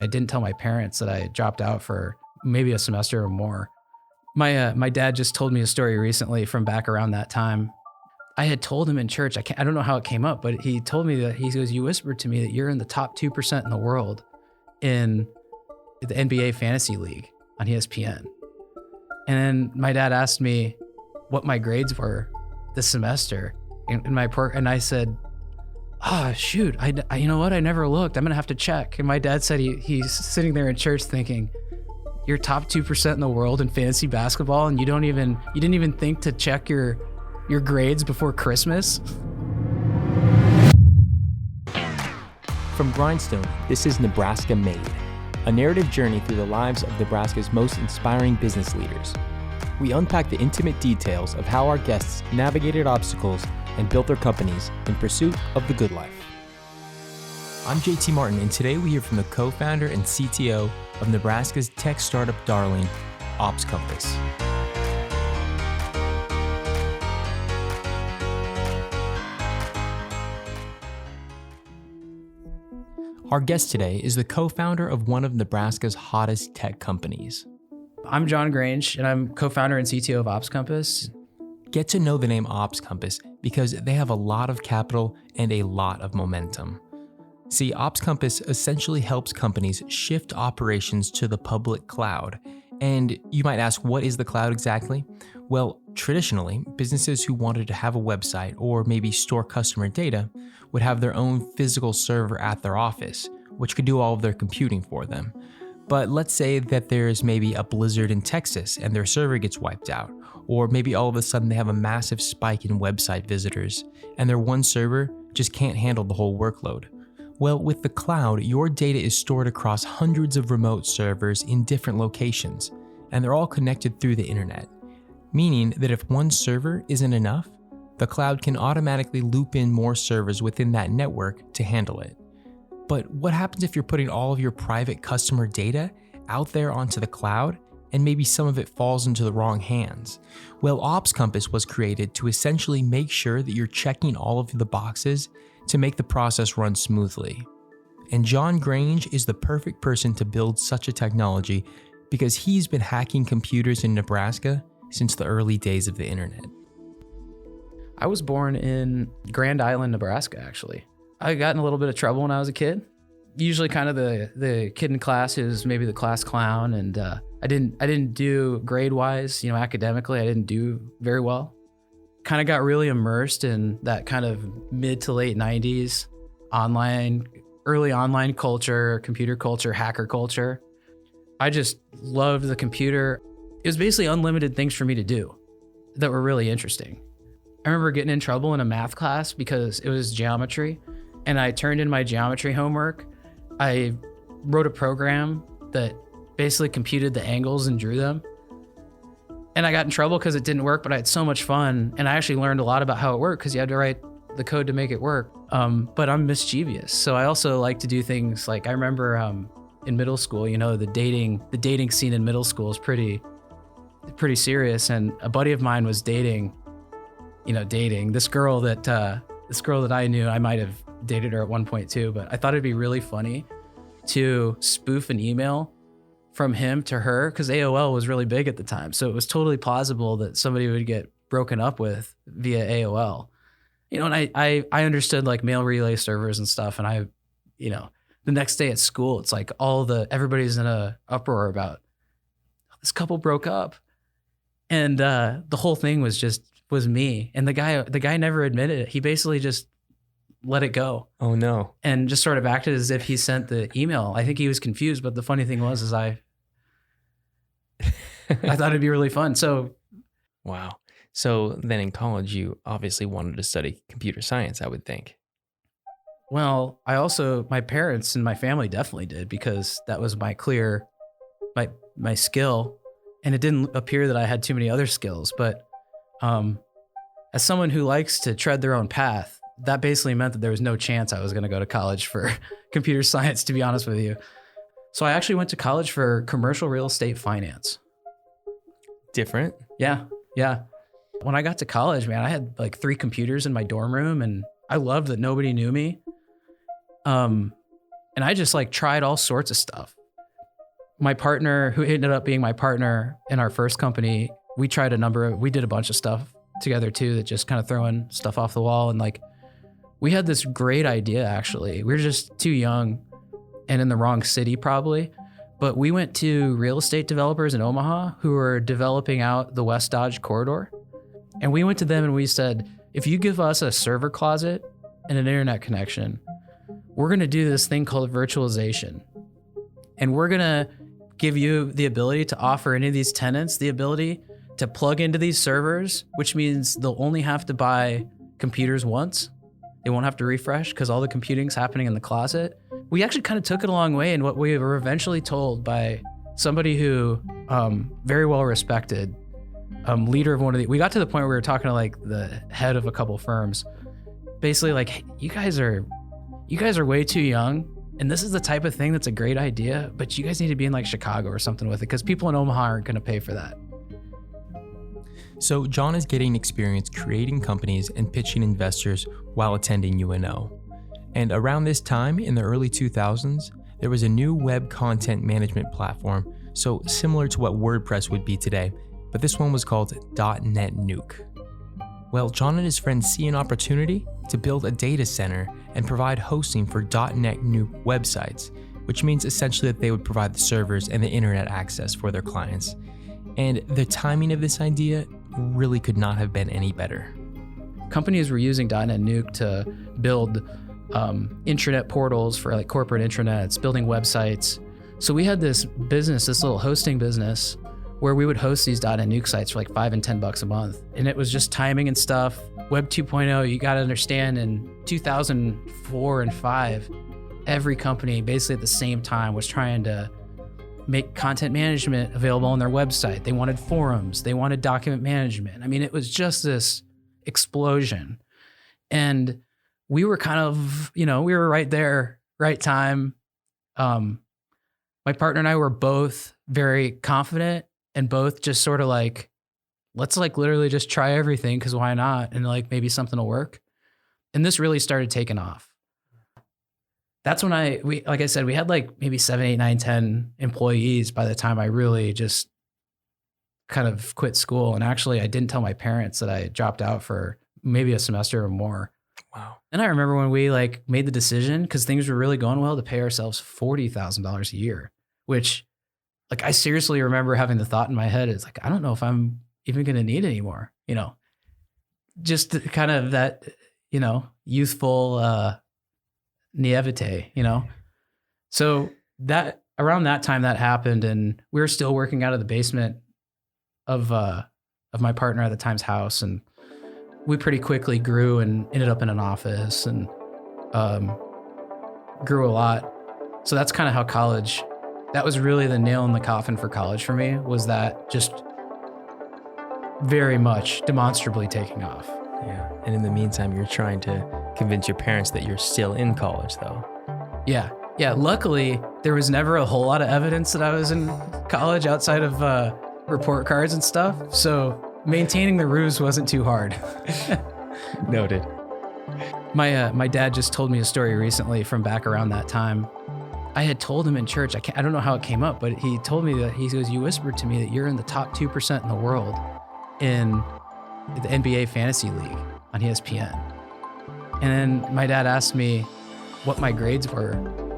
I didn't tell my parents that I had dropped out for maybe a semester or more. My dad just told me a story recently from back around that time. I had told him in church, I don't know how it came up, but he told me that he goes, you whispered to me that you're in the top 2% in the world in the NBA Fantasy League on ESPN. And then my dad asked me what my grades were this semester in my and I said, shoot, I you know what? I never looked. I'm going to have to check. And my dad said he's sitting there in church thinking, you're top 2% in the world in fantasy basketball and you didn't even think to check your grades before Christmas? From Grindstone, this is Nebraska Made, a narrative journey through the lives of Nebraska's most inspiring business leaders. We unpack the intimate details of how our guests navigated obstacles and built their companies in pursuit of the good life. I'm JT Martin, and today we hear from the co-founder and CTO of Nebraska's tech startup darling, OpsCompass. Our guest today is the co-founder of one of Nebraska's hottest tech companies. I'm John Grange, and I'm co-founder and CTO of OpsCompass. Get to know the name OpsCompass because they have a lot of capital and a lot of momentum. See, OpsCompass essentially helps companies shift operations to the public cloud. And you might ask, what is the cloud exactly? Well, traditionally, businesses who wanted to have a website or maybe store customer data would have their own physical server at their office, which could do all of their computing for them. But let's say that there's maybe a blizzard in Texas and their server gets wiped out, or maybe all of a sudden they have a massive spike in website visitors and their one server just can't handle the whole workload. Well, with the cloud, your data is stored across hundreds of remote servers in different locations, and they're all connected through the internet, meaning that if one server isn't enough, the cloud can automatically loop in more servers within that network to handle it. But what happens if you're putting all of your private customer data out there onto the cloud and maybe some of it falls into the wrong hands? Well, OpsCompass was created to essentially make sure that you're checking all of the boxes to make the process run smoothly. And John Grange is the perfect person to build such a technology because he's been hacking computers in Nebraska since the early days of the internet. I was born in Grand Island, Nebraska, actually. I got in a little bit of trouble when I was a kid. Usually kind of the kid in class who's maybe the class clown, and I didn't do grade-wise, academically, I didn't do very well. Kind of got really immersed in that kind of mid to late 90s early online culture, computer culture, hacker culture. I just loved the computer. It was basically unlimited things for me to do that were really interesting. I remember getting in trouble in a math class because it was geometry, and I turned in my geometry homework. I wrote a program that basically computed the angles and drew them. And I got in trouble because it didn't work, but I had so much fun. And I actually learned a lot about how it worked because you had to write the code to make it work. But I'm mischievous. So I also like to do things like, I remember in middle school, the dating scene in middle school is pretty serious. And a buddy of mine was dating this girl that I knew. I might have dated her at one point too, but I thought it'd be really funny to spoof an email from him to her because AOL was really big at the time. So it was totally plausible that somebody would get broken up with via AOL. And I understood like mail relay servers and stuff. And the next day at school, it's like everybody's in a uproar about this couple broke up. And the whole thing was me. And the guy never admitted it. He basically just let it go. Oh no. And just sort of acted as if he sent the email. I think he was confused, but the funny thing was I thought it'd be really fun. So wow. So then in college, you obviously wanted to study computer science, I would think. Well, my parents and my family definitely did because that was my skill. And it didn't appear that I had too many other skills, but as someone who likes to tread their own path, that basically meant that there was no chance I was going to go to college for computer science, to be honest with you. So I actually went to college for commercial real estate finance. Different? Yeah. When I got to college, man, I had like 3 computers in my dorm room, and I loved that nobody knew me. And I just like tried all sorts of stuff. My partner, who ended up being my partner in our first company, we did a bunch of stuff together too, that just kind of throwing stuff off the wall. And like, we had this great idea, actually. We were just too young and in the wrong city probably. But we went to real estate developers in Omaha who were developing out the West Dodge corridor. And we went to them and we said, if you give us a server closet and an internet connection, we're going to do this thing called virtualization. And we're going to give you the ability to offer any of these tenants the ability to plug into these servers, which means they'll only have to buy computers once. They won't have to refresh because all the computing's happening in the closet. We actually kind of took it a long way, and what we were eventually told by somebody who very well respected, leader of we got to the point where we were talking to like the head of a couple firms, basically like, hey, you guys are way too young, and this is the type of thing that's a great idea, but you guys need to be in like Chicago or something with it because people in Omaha aren't going to pay for that. So John is getting experience creating companies and pitching investors while attending UNO. And around this time in the early 2000s, there was a new web content management platform, so similar to what WordPress would be today, but this one was called .NET Nuke. Well, John and his friends see an opportunity to build a data center and provide hosting for .NET Nuke websites, which means essentially that they would provide the servers and the internet access for their clients. And the timing of this idea really could not have been any better. Companies were using .NET Nuke to build intranet portals for like corporate intranets, building websites. So we had this little hosting business where we would host these .NET Nuke sites for like $5 and $10 a month. And it was just timing and stuff. Web 2.0, you got to understand, in 2004 and 5, every company basically at the same time was trying to make content management available on their website. They wanted forums, they wanted document management. I mean, it was just this explosion. And we were kind of, we were right there, right time. My partner and I were both very confident and both just sort of like, let's like literally just try everything because why not? And like maybe something will work. And this really started taking off. That's when like I said, we had like maybe 7, 8, 9, 10 employees by the time I really just kind of quit school. And actually I didn't tell my parents that I dropped out for maybe a semester or more. Wow. And I remember when we like made the decision, because things were really going well, to pay ourselves $40,000 a year, which like I seriously remember having the thought in my head, it's like, I don't know if I'm even going to need any more, just kind of that, youthful naivete, So that around that time that happened, and we were still working out of the basement of my partner at the time's house, and we pretty quickly grew and ended up in an office and grew a lot. So that's kind of how college, that was really the nail in the coffin for college for me, was that just very much demonstrably taking off. Yeah. And in the meantime, you're trying to convince your parents that you're still in college, though. Yeah. Yeah. Luckily, there was never a whole lot of evidence that I was in college outside of report cards and stuff. So maintaining the ruse wasn't too hard. Noted. My dad just told me a story recently from back around that time. I had told him in church, I don't know how it came up, but he told me that, he goes, you whispered to me that you're in the top 2% in the world in the NBA Fantasy League on ESPN. And then my dad asked me what my grades were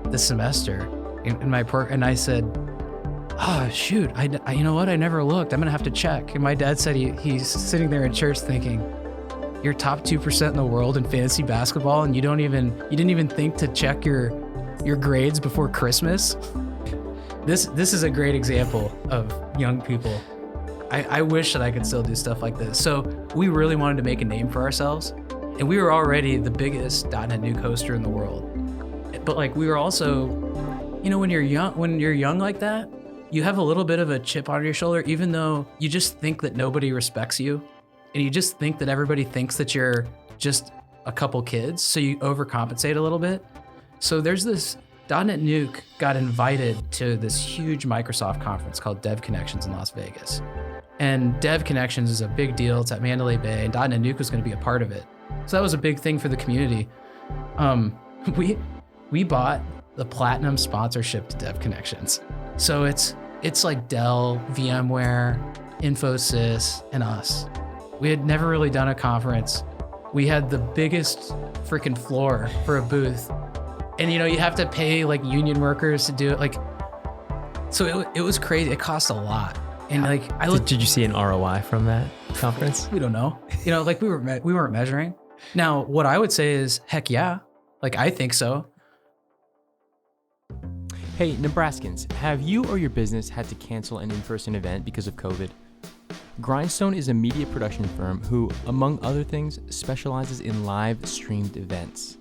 this semester and I said, oh, shoot, I you know what? I never looked. I'm going to have to check. And my dad said he's sitting there in church thinking, you're top 2% in the world in fantasy basketball and you didn't even think to check your grades before Christmas. This is a great example of young people. I wish that I could still do stuff like this. So we really wanted to make a name for ourselves, and we were already the biggest .NET Nuke hoster in the world. But like we were also, when you're young like that, you have a little bit of a chip on your shoulder, even though you just think that nobody respects you, and you just think that everybody thinks that you're just a couple kids, so you overcompensate a little bit. So there's this .NET Nuke got invited to this huge Microsoft conference called Dev Connections in Las Vegas. And Dev Connections is a big deal. It's at Mandalay Bay, and .NET Nuke was going to be a part of it. So that was a big thing for the community. We bought the platinum sponsorship to Dev Connections. So it's like Dell, VMware, Infosys, and us. We had never really done a conference. We had the biggest freaking floor for a booth. And you have to pay like union workers to do it. Like, so it was crazy. It cost a lot. And like, did you see an ROI from that conference? We don't know. Like we weren't measuring. Now, what I would say is, heck yeah. Like, I think so. Hey, Nebraskans, have you or your business had to cancel an in-person event because of COVID? Grindstone is a media production firm who, among other things, specializes in live streamed events.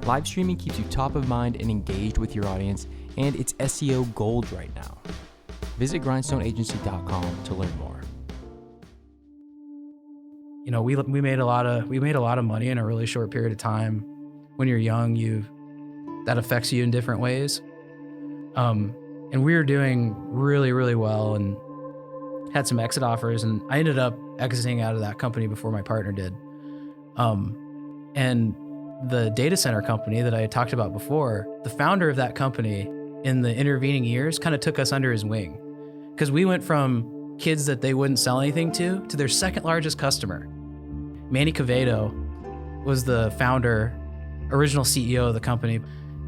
Live streaming keeps you top of mind and engaged with your audience, and it's SEO gold right now. Visit grindstoneagency.com to learn more. We made a lot of money in a really short period of time. When you're young, that affects you in different ways. And we were doing really, really well and had some exit offers, and I ended up exiting out of that company before my partner did. And the data center company that I had talked about before, the founder of that company in the intervening years kind of took us under his wing, because we went from kids that they wouldn't sell anything to their second largest customer. Manny Quevedo was the founder, original CEO of the company.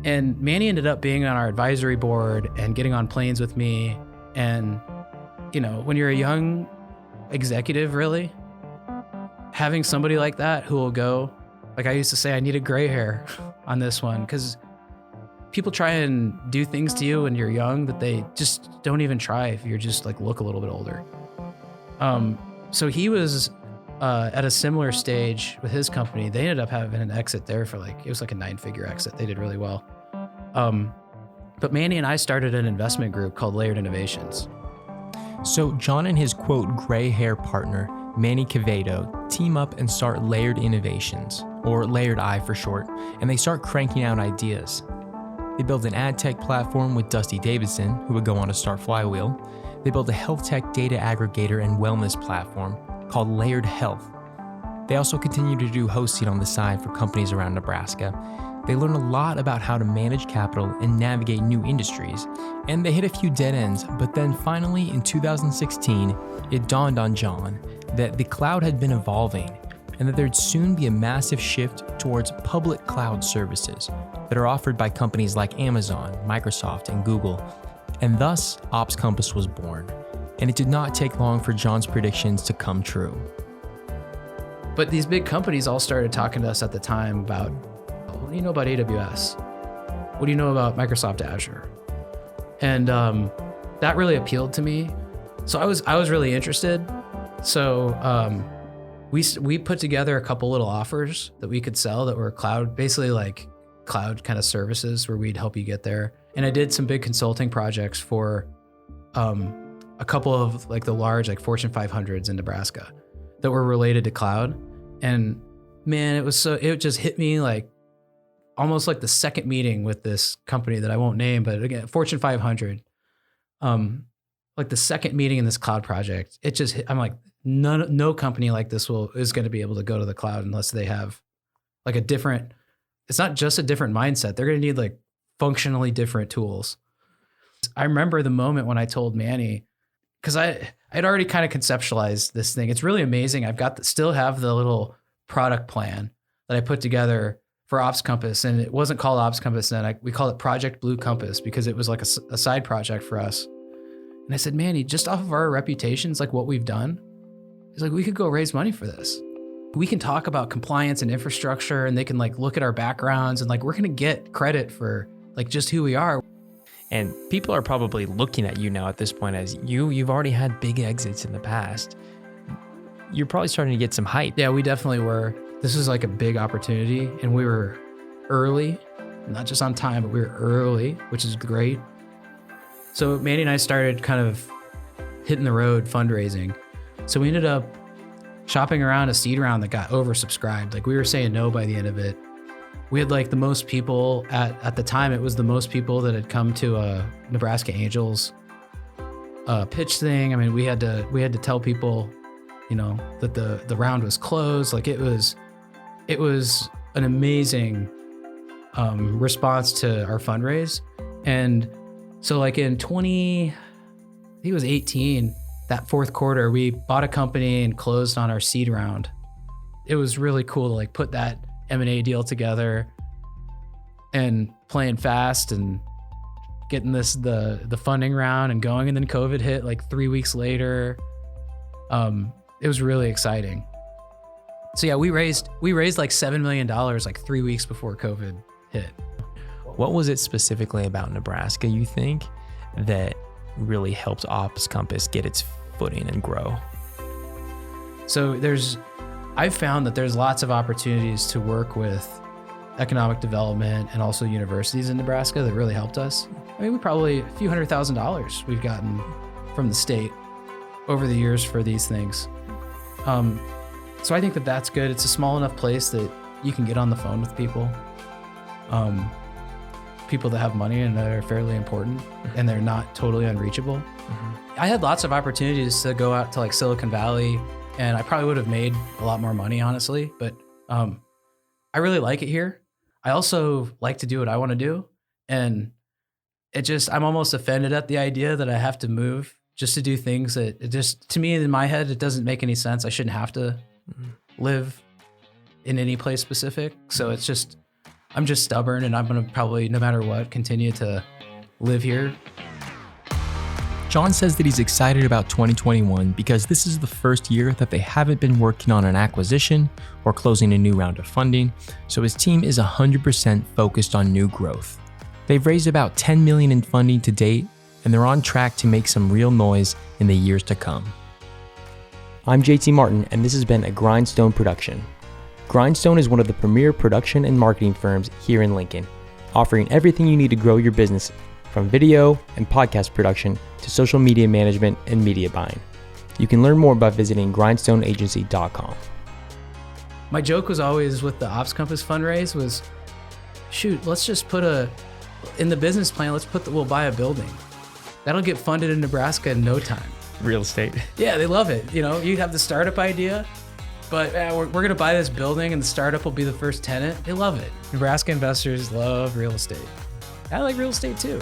And Manny ended up being on our advisory board and getting on planes with me. And, when you're a young executive, really, having somebody like that who will go, like I used to say, I needed gray hair on this one, because people try and do things to you when you're young that they just don't even try if you're just like look a little bit older. So he was at a similar stage with his company. They ended up having an exit there for it was like a 9-figure exit. They did really well. But Manny and I started an investment group called Layered Innovations. So John and his quote gray hair partner, Manny Quevedo, team up and start Layered Innovations, or Layered I for short, and they start cranking out ideas. They build an ad tech platform with Dusty Davidson, who would go on to start Flywheel. They build a health tech data aggregator and wellness platform called Layered Health. They also continue to do hosting on the side for companies around Nebraska. They learn a lot about how to manage capital and navigate new industries, and they hit a few dead ends, but then finally in 2016, it dawned on John that the cloud had been evolving and that there'd soon be a massive shift towards public cloud services that are offered by companies like Amazon, Microsoft, and Google. And thus, OpsCompass was born. And it did not take long for John's predictions to come true. But these big companies all started talking to us at the time about, what do you know about AWS? What do you know about Microsoft Azure? And that really appealed to me. So I was really interested. So we put together a couple little offers that we could sell that were cloud, basically like cloud kind of services where we'd help you get there. And I did some big consulting projects for a couple of like the large like Fortune 500s in Nebraska that were related to cloud. And man, it just hit me like almost like the second meeting with this company that I won't name, but again, Fortune 500, like the second meeting in this cloud project, it just hit, I'm like, no company like this is going to be able to go to the cloud unless they have like it's not just a different mindset. They're going to need like functionally different tools. I remember the moment when I told Manny, because I'd already kind of conceptualized this thing. It's really amazing. Still have the little product plan that I put together for OpsCompass, and it wasn't called OpsCompass then. We called it Project Blue Compass because it was like a side project for us. And I said, Manny, just off of our reputations, like what we've done, it's like we could go raise money for this. We can talk about compliance and infrastructure, and they can like look at our backgrounds, and like we're gonna get credit for like just who we are. And people are probably looking at you now at this point as you've already had big exits in the past. You're probably starting to get some hype. Yeah, we definitely were. This was like a big opportunity, and we were early, not just on time, but we were early, which is great. So Manny and I started kind of hitting the road fundraising. So we ended up shopping around a seed round that got oversubscribed. Like we were saying no by the end of it. We had like the most people at the time. It was the most people that had come to a Nebraska Angels pitch thing. I mean, we had to tell people, that the round was closed. Like it was an amazing response to our fundraise. And so like in I think it was 18, that fourth quarter, we bought a company and closed on our seed round. It was really cool to like put that M&A deal together and playing fast and getting the funding round and going. And then COVID hit like 3 weeks later. It was really exciting. So yeah, we raised like $7 million like 3 weeks before COVID hit. What was it specifically about Nebraska, you think, that really helped OpsCompass get its footing and grow? So I've found that there's lots of opportunities to work with economic development and also universities in Nebraska that really helped us. I mean, we probably a few $100,000 we've gotten from the state over the years for these things. So I think that that's good. It's a small enough place that you can get on the phone with people. People that have money and that are fairly important, and they're not totally unreachable. Mm-hmm. I had lots of opportunities to go out to like Silicon Valley, and I probably would have made a lot more money, honestly, but I really like it here. I also like to do what I want to do, and I'm almost offended at the idea that I have to move just to do things that to me in my head, it doesn't make any sense. I shouldn't have to live in any place specific. So I'm just stubborn, and I'm going to probably, no matter what, continue to live here. John says that he's excited about 2021 because this is the first year that they haven't been working on an acquisition or closing a new round of funding, so his team is 100% focused on new growth. They've raised about $10 million in funding to date, and they're on track to make some real noise in the years to come. I'm JT Martin, and this has been a Grindstone production. Grindstone is one of the premier production and marketing firms here in Lincoln, offering everything you need to grow your business, from video and podcast production to social media management and media buying. You can learn more by visiting grindstoneagency.com. My joke was always with the OpsCompass fundraise was, shoot, let's just in the business plan, we'll buy a building. That'll get funded in Nebraska in no time. Real estate. Yeah, they love it. You have the startup idea, but we're going to buy this building and the startup will be the first tenant. They love it. Nebraska investors love real estate. I like real estate too.